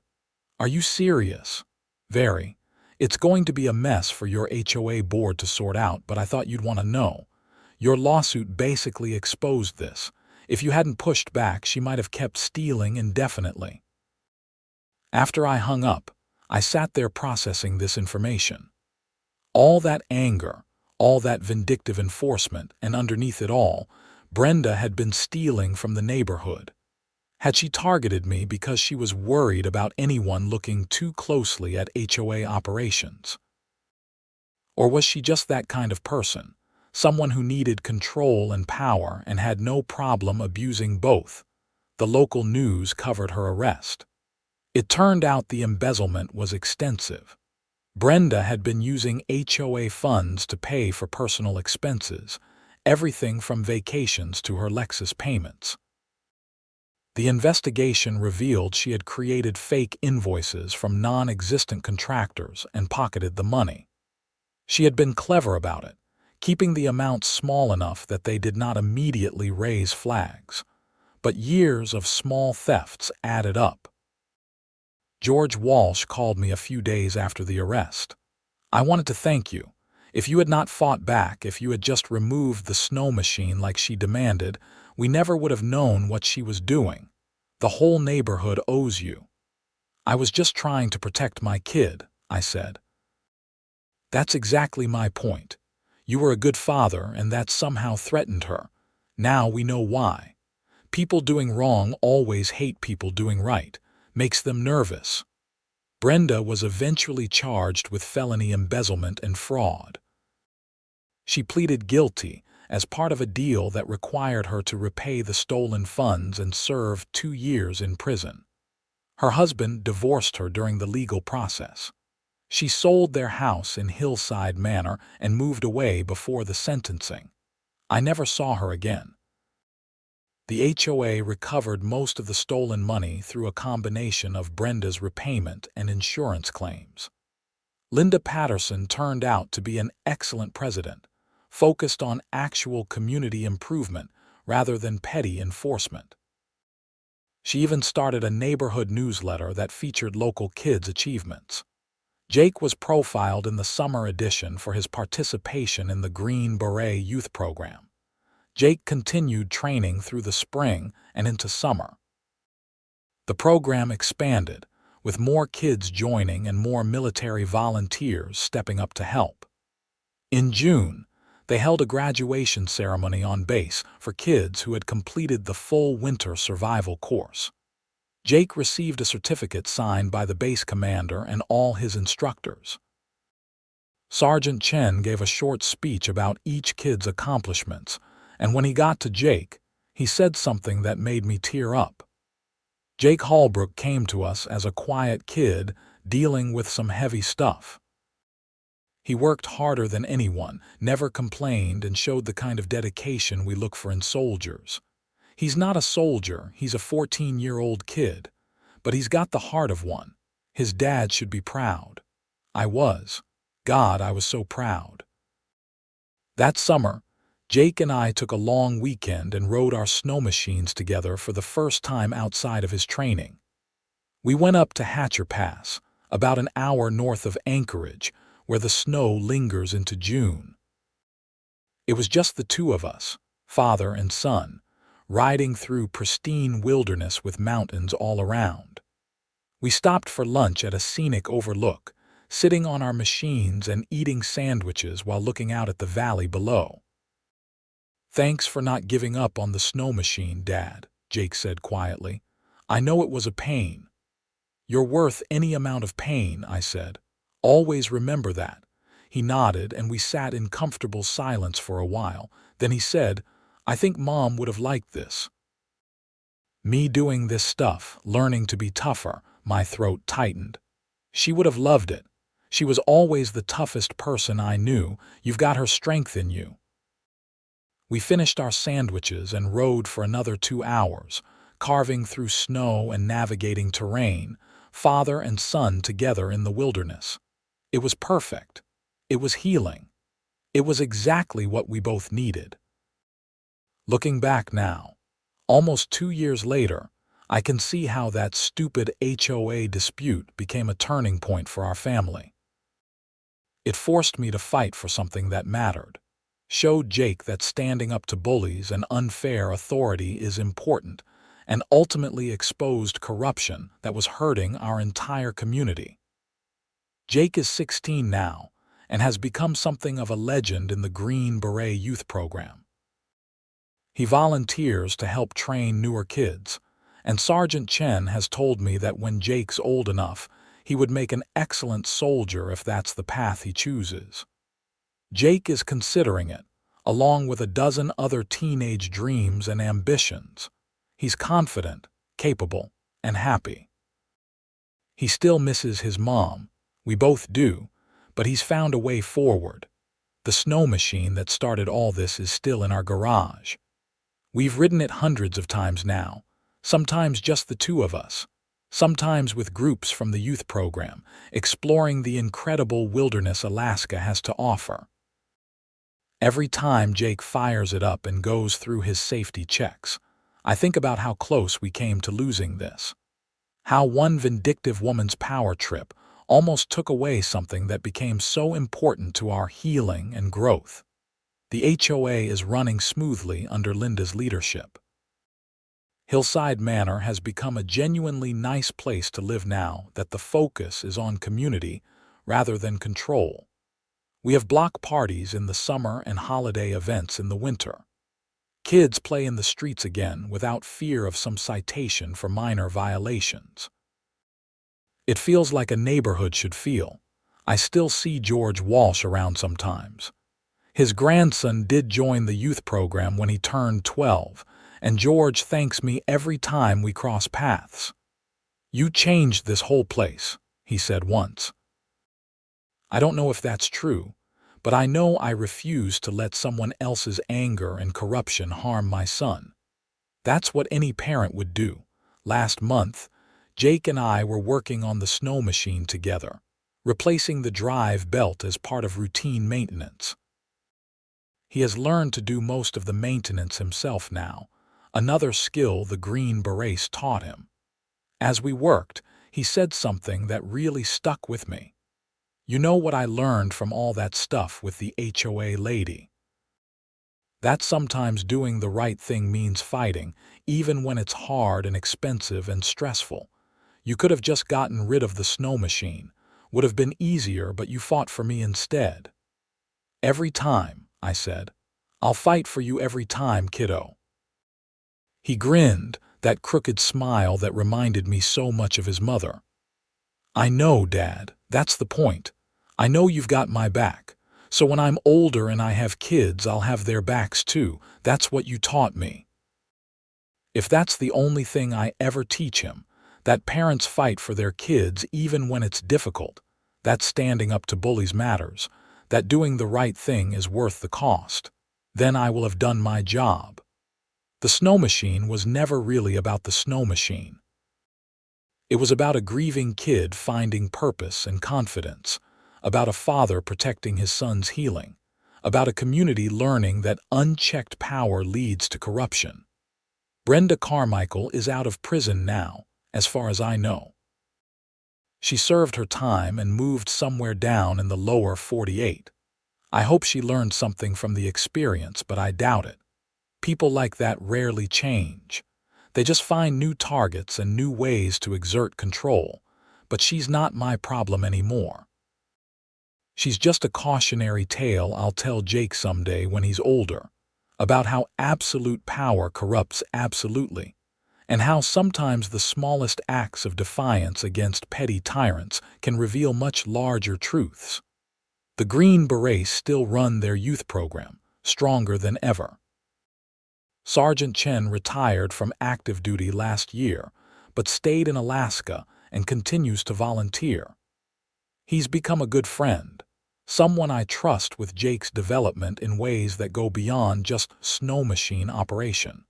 Are you serious? Very. It's going to be a mess for your HOA board to sort out, but I thought you'd want to know. Your lawsuit basically exposed this. If you hadn't pushed back, she might have kept stealing indefinitely. After I hung up, I sat there processing this information. All that anger, all that vindictive enforcement, and underneath it all, Brenda had been stealing from the neighborhood. Had she targeted me because she was worried about anyone looking too closely at HOA operations? Or was she just that kind of person, someone who needed control and power and had no problem abusing both? The local news covered her arrest. It turned out the embezzlement was extensive. Brenda had been using HOA funds to pay for personal expenses, everything from vacations to her Lexus payments. The investigation revealed she had created fake invoices from non-existent contractors and pocketed the money. She had been clever about it, keeping the amounts small enough that they did not immediately raise flags. But years of small thefts added up. George Walsh called me a few days after the arrest. I wanted to thank you. If you had not fought back, if you had just removed the Snowmachine like she demanded, we never would have known what she was doing. The whole neighborhood owes you. I was just trying to protect my kid, I said. That's exactly my point. You were a good father, and that somehow threatened her. Now we know why. People doing wrong always hate people doing right, makes them nervous. Brenda was eventually charged with felony embezzlement and fraud. She pleaded guilty as part of a deal that required her to repay the stolen funds and serve 2 years in prison. Her husband divorced her during the legal process. She sold their house in Hillside Manor and moved away before the sentencing. I never saw her again. The HOA recovered most of the stolen money through a combination of Brenda's repayment and insurance claims. Linda Patterson turned out to be an excellent president, focused on actual community improvement rather than petty enforcement. She even started a neighborhood newsletter that featured local kids' achievements. Jake was profiled in the summer edition for his participation in the Green Beret youth program. Jake continued training through the spring and into summer. The program expanded, with more kids joining and more military volunteers stepping up to help. In June, they held a graduation ceremony on base for kids who had completed the full winter survival course. Jake received a certificate signed by the base commander and all his instructors. Sergeant Chen gave a short speech about each kid's accomplishments, and when he got to Jake, he said something that made me tear up. Jake Holbrook came to us as a quiet kid dealing with some heavy stuff. He worked harder than anyone, never complained, and showed the kind of dedication we look for in soldiers. He's not a soldier, he's a 14-year-old kid, but he's got the heart of one. His dad should be proud. I was. God, I was so proud. That summer, Jake and I took a long weekend and rode our Snowmachines together for the first time outside of his training. We went up to Hatcher Pass, about an hour north of Anchorage, where the snow lingers into June. It was just the two of us, father and son, riding through pristine wilderness with mountains all around. We stopped for lunch at a scenic overlook, sitting on our machines and eating sandwiches while looking out at the valley below. "Thanks for not giving up on the Snowmachine, Dad," Jake said quietly. "I know it was a pain." "You're worth any amount of pain," I said. "Always remember that." He nodded, and we sat in comfortable silence for a while. Then he said, "I think Mom would have liked this." Me doing this stuff, learning to be tougher, my throat tightened. She would have loved it. She was always the toughest person I knew. You've got her strength in you. We finished our sandwiches and rode for another 2 hours, carving through snow and navigating terrain, father and son together in the wilderness. It was perfect. It was healing. It was exactly what we both needed. Looking back now, almost 2 years later, I can see how that stupid HOA dispute became a turning point for our family. It forced me to fight for something that mattered, showed Jake that standing up to bullies and unfair authority is important, and ultimately exposed corruption that was hurting our entire community. Jake is 16 now and has become something of a legend in the Green Beret youth program. He volunteers to help train newer kids, and Sergeant Chen has told me that when Jake's old enough, he would make an excellent soldier if that's the path he chooses. Jake is considering it, along with a dozen other teenage dreams and ambitions. He's confident, capable, and happy. He still misses his mom. We both do, but he's found a way forward. The Snowmachine that started all this is still in our garage. We've ridden it hundreds of times now, sometimes just the two of us, sometimes with groups from the youth program, exploring the incredible wilderness Alaska has to offer. Every time Jake fires it up and goes through his safety checks, I think about how close we came to losing this. How one vindictive woman's power trip almost took away something that became so important to our healing and growth. The HOA is running smoothly under Linda's leadership. Hillside Manor has become a genuinely nice place to live now that the focus is on community rather than control. We have block parties in the summer and holiday events in the winter. Kids play in the streets again without fear of some citation for minor violations. It feels like a neighborhood should feel. I still see George Walsh around sometimes. His grandson did join the youth program when he turned 12, and George thanks me every time we cross paths. "You changed this whole place," he said once. I don't know if that's true, but I know I refuse to let someone else's anger and corruption harm my son. That's what any parent would do. Last month, Jake and I were working on the Snowmachine together, replacing the drive belt as part of routine maintenance. He has learned to do most of the maintenance himself now, another skill the Green Berets taught him. As we worked, he said something that really stuck with me. "You know what I learned from all that stuff with the HOA lady? That sometimes doing the right thing means fighting, even when it's hard and expensive and stressful. You could have just gotten rid of the Snowmachine. Would have been easier, but you fought for me instead." "Every time," I said. "I'll fight for you every time, kiddo." He grinned, that crooked smile that reminded me so much of his mother. "I know, Dad. That's the point. I know you've got my back. So when I'm older and I have kids, I'll have their backs too. That's what you taught me." If that's the only thing I ever teach him, that parents fight for their kids even when it's difficult, that standing up to bullies matters, that doing the right thing is worth the cost, then I will have done my job. The Snowmachine was never really about the Snowmachine. It was about a grieving kid finding purpose and confidence, about a father protecting his son's healing, about a community learning that unchecked power leads to corruption. Brenda Carmichael is out of prison now, as far as I know. She served her time and moved somewhere down in the lower 48. I hope she learned something from the experience, but I doubt it. People like that rarely change. They just find new targets and new ways to exert control, but she's not my problem anymore. She's just a cautionary tale I'll tell Jake someday when he's older, about how absolute power corrupts absolutely, and how sometimes the smallest acts of defiance against petty tyrants can reveal much larger truths. The Green Berets still run their youth program, stronger than ever. Sergeant Chen retired from active duty last year, but stayed in Alaska and continues to volunteer. He's become a good friend, someone I trust with Jake's development in ways that go beyond just Snowmachine operation.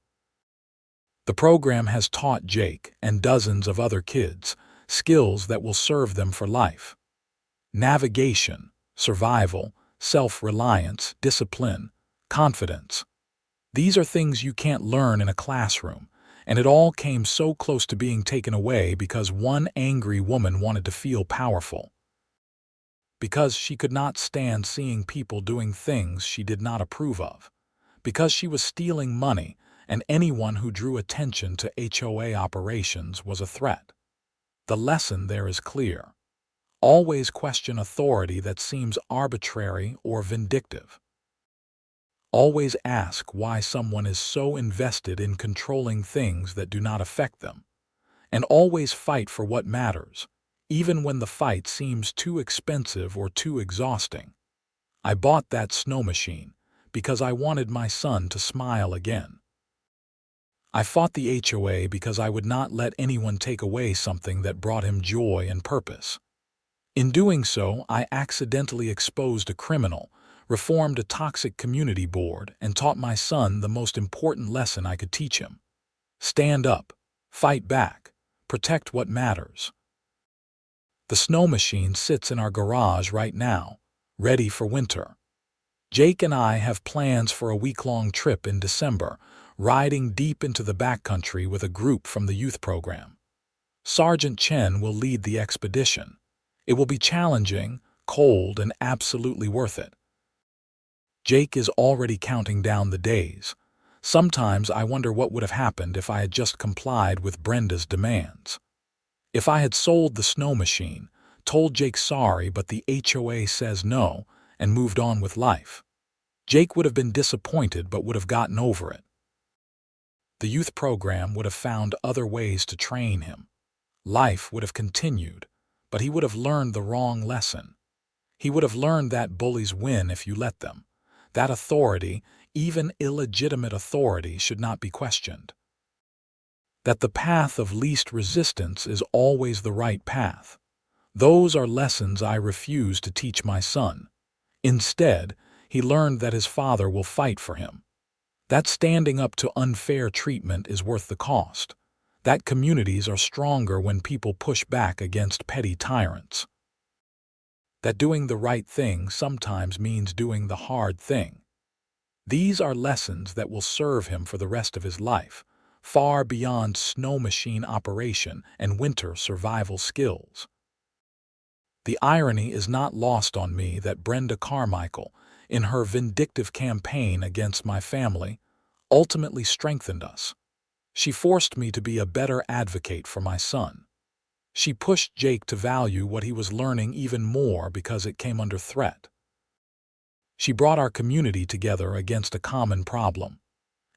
The program has taught Jake and dozens of other kids skills that will serve them for life. Navigation, survival, self-reliance, discipline, confidence. These are things you can't learn in a classroom, And it all came so close to being taken away because one angry woman wanted to feel powerful. Because she could not stand seeing people doing things she did not approve of. Because she was stealing money, and anyone who drew attention to HOA operations was a threat. The lesson there is clear. Always question authority that seems arbitrary or vindictive. Always ask why someone is so invested in controlling things that do not affect them. And always fight for what matters, even when the fight seems too expensive or too exhausting. I bought that snow machine because I wanted my son to smile again. I fought the HOA because I would not let anyone take away something that brought him joy and purpose. In doing so, I accidentally exposed a criminal, reformed a toxic community board, and taught my son the most important lesson I could teach him. Stand up, fight back, protect what matters. The snow machine sits in our garage right now, ready for winter. Jake and I have plans for a week-long trip in December, riding deep into the backcountry with a group from the youth program. Sergeant Chen will lead the expedition. It will be challenging, cold, and absolutely worth it. Jake is already counting down the days. Sometimes I wonder what would have happened if I had just complied with Brenda's demands. If I had sold the snow machine, told Jake sorry but the HOA says no, and moved on with life. Jake would have been disappointed but would have gotten over it. The youth program would have found other ways to train him. Life would have continued, but he would have learned the wrong lesson. He would have learned that bullies win if you let them. That authority, even illegitimate authority, should not be questioned. That the path of least resistance is always the right path. Those are lessons I refuse to teach my son. Instead, he learned that his father will fight for him. That standing up to unfair treatment is worth the cost. That communities are stronger when people push back against petty tyrants. That doing the right thing sometimes means doing the hard thing. These are lessons that will serve him for the rest of his life, far beyond snow machine operation and winter survival skills. The irony is not lost on me that Brenda Carmichael, in her vindictive campaign against my family, ultimately strengthened us. She forced me to be a better advocate for my son. She pushed Jake to value what he was learning even more because it came under threat. She brought our community together against a common problem,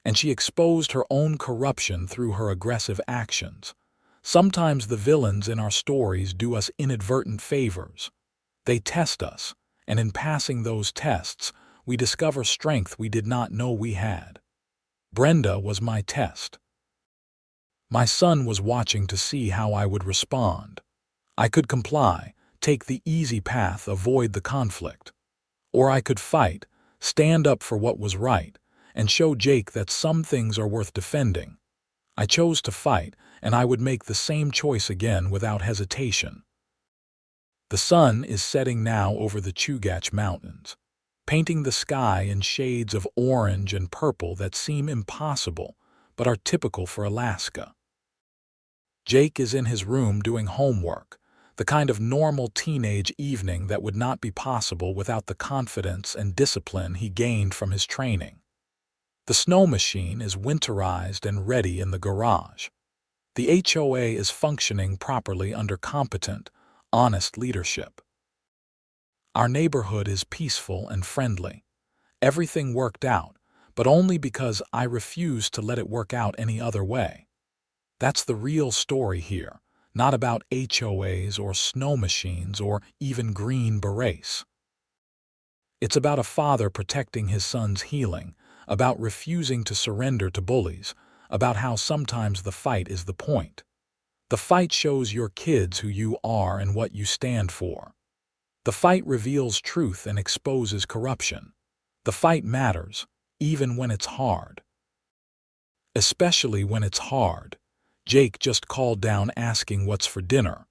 and she exposed her own corruption through her aggressive actions. Sometimes the villains in our stories do us inadvertent favors. They test us, and in passing those tests, we discover strength we did not know we had. Brenda was my test. My son was watching to see how I would respond. I could comply, take the easy path, avoid the conflict. Or I could fight, stand up for what was right, and show Jake that some things are worth defending. I chose to fight, and I would make the same choice again without hesitation. The sun is setting now over the Chugach Mountains, painting the sky in shades of orange and purple that seem impossible, but are typical for Alaska. Jake is in his room doing homework, the kind of normal teenage evening that would not be possible without the confidence and discipline he gained from his training. The snow machine is winterized and ready in the garage. The HOA is functioning properly under competent, honest leadership. Our neighborhood is peaceful and friendly. Everything worked out, but only because I refused to let it work out any other way. That's the real story here, not about HOAs or snow machines or even green berets. It's about a father protecting his son's healing, about refusing to surrender to bullies, about how sometimes the fight is the point. The fight shows your kids who you are and what you stand for. The fight reveals truth and exposes corruption. The fight matters, even when it's hard. Especially when it's hard. Jake just called down asking what's for dinner.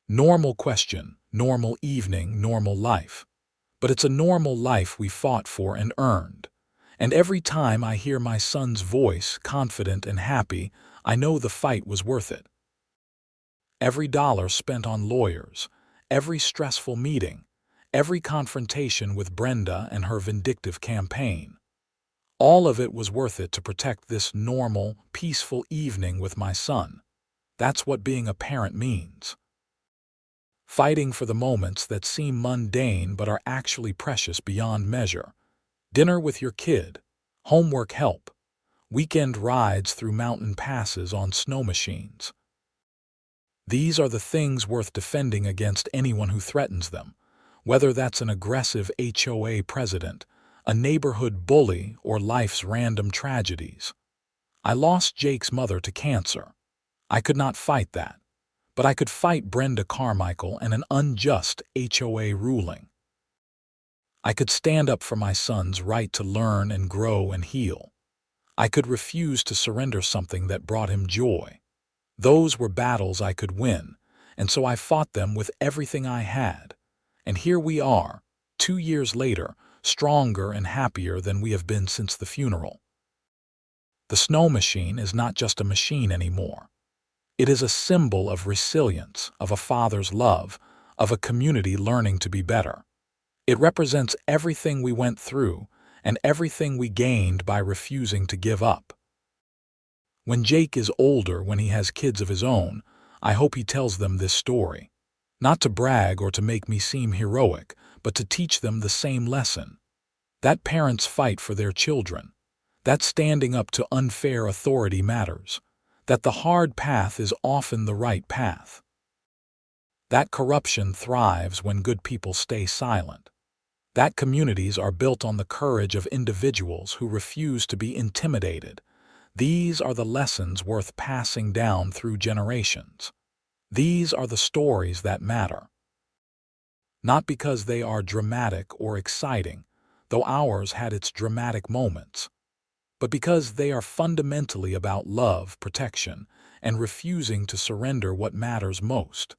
Normal question, normal evening, normal life. But it's a normal life we fought for and earned. And every time I hear my son's voice, confident and happy, I know the fight was worth it. Every dollar spent on lawyers, every stressful meeting, every confrontation with Brenda and her vindictive campaign. All of it was worth it to protect this normal, peaceful evening with my son. That's what being a parent means. Fighting for the moments that seem mundane but are actually precious beyond measure. Dinner with your kid, homework help, weekend rides through mountain passes on snow machines. These are the things worth defending against anyone who threatens them, whether that's an aggressive HOA president, a neighborhood bully, or life's random tragedies. I lost Jake's mother to cancer. I could not fight that, but I could fight Brenda Carmichael and an unjust HOA ruling. I could stand up for my son's right to learn and grow and heal. I could refuse to surrender something that brought him joy. Those were battles I could win, and so I fought them with everything I had. And here we are, 2 years later, stronger and happier than we have been since the funeral. The snow machine is not just a machine anymore. It is a symbol of resilience, of a father's love, of a community learning to be better. It represents everything we went through and everything we gained by refusing to give up. When Jake is older, when he has kids of his own, I hope he tells them this story. Not to brag or to make me seem heroic, but to teach them the same lesson. That parents fight for their children. That standing up to unfair authority matters. That the hard path is often the right path. That corruption thrives when good people stay silent. That communities are built on the courage of individuals who refuse to be intimidated. These are the lessons worth passing down through generations. These are the stories that matter. Not because they are dramatic or exciting, though ours had its dramatic moments, but because they are fundamentally about love, protection, and refusing to surrender what matters most.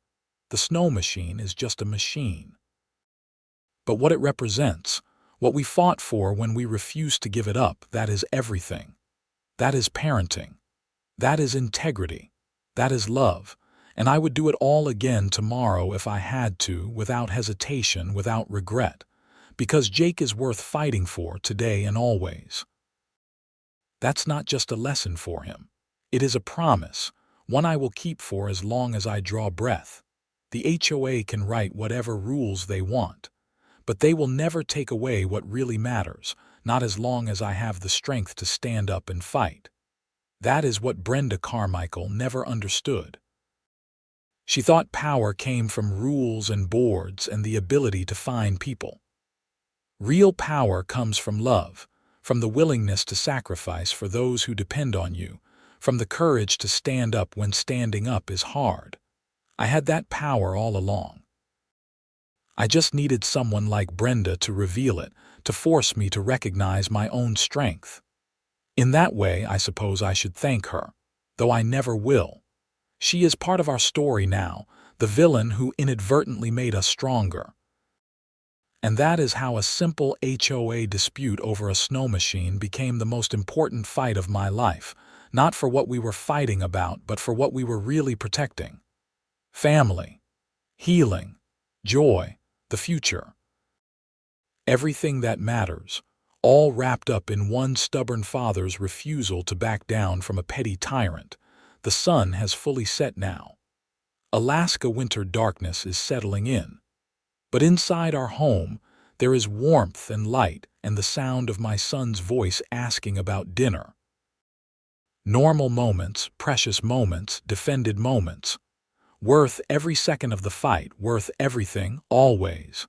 The snow machine is just a machine. But what it represents, what we fought for when we refused to give it up, that is everything. That is parenting. That is integrity. That is love. And I would do it all again tomorrow if I had to, without hesitation, without regret. Because Jake is worth fighting for today and always. That's not just a lesson for him. It is a promise, one I will keep for as long as I draw breath. The HOA can write whatever rules they want, but they will never take away what really matters, not as long as I have the strength to stand up and fight. That is what Brenda Carmichael never understood. She thought power came from rules and boards and the ability to fine people. Real power comes from love, from the willingness to sacrifice for those who depend on you, from the courage to stand up when standing up is hard. I had that power all along. I just needed someone like Brenda to reveal it, to force me to recognize my own strength. In that way, I suppose I should thank her, though I never will. She is part of our story now, the villain who inadvertently made us stronger. And that is how a simple HOA dispute over a snow machine became the most important fight of my life, not for what we were fighting about, but for what we were really protecting. Family, healing, joy, the future. Everything that matters, all wrapped up in one stubborn father's refusal to back down from a petty tyrant. The sun has fully set now. Alaska winter darkness is settling in. But inside our home, there is warmth and light and the sound of my son's voice asking about dinner. Normal moments, precious moments, defended moments. Worth every second of the fight, worth everything, always.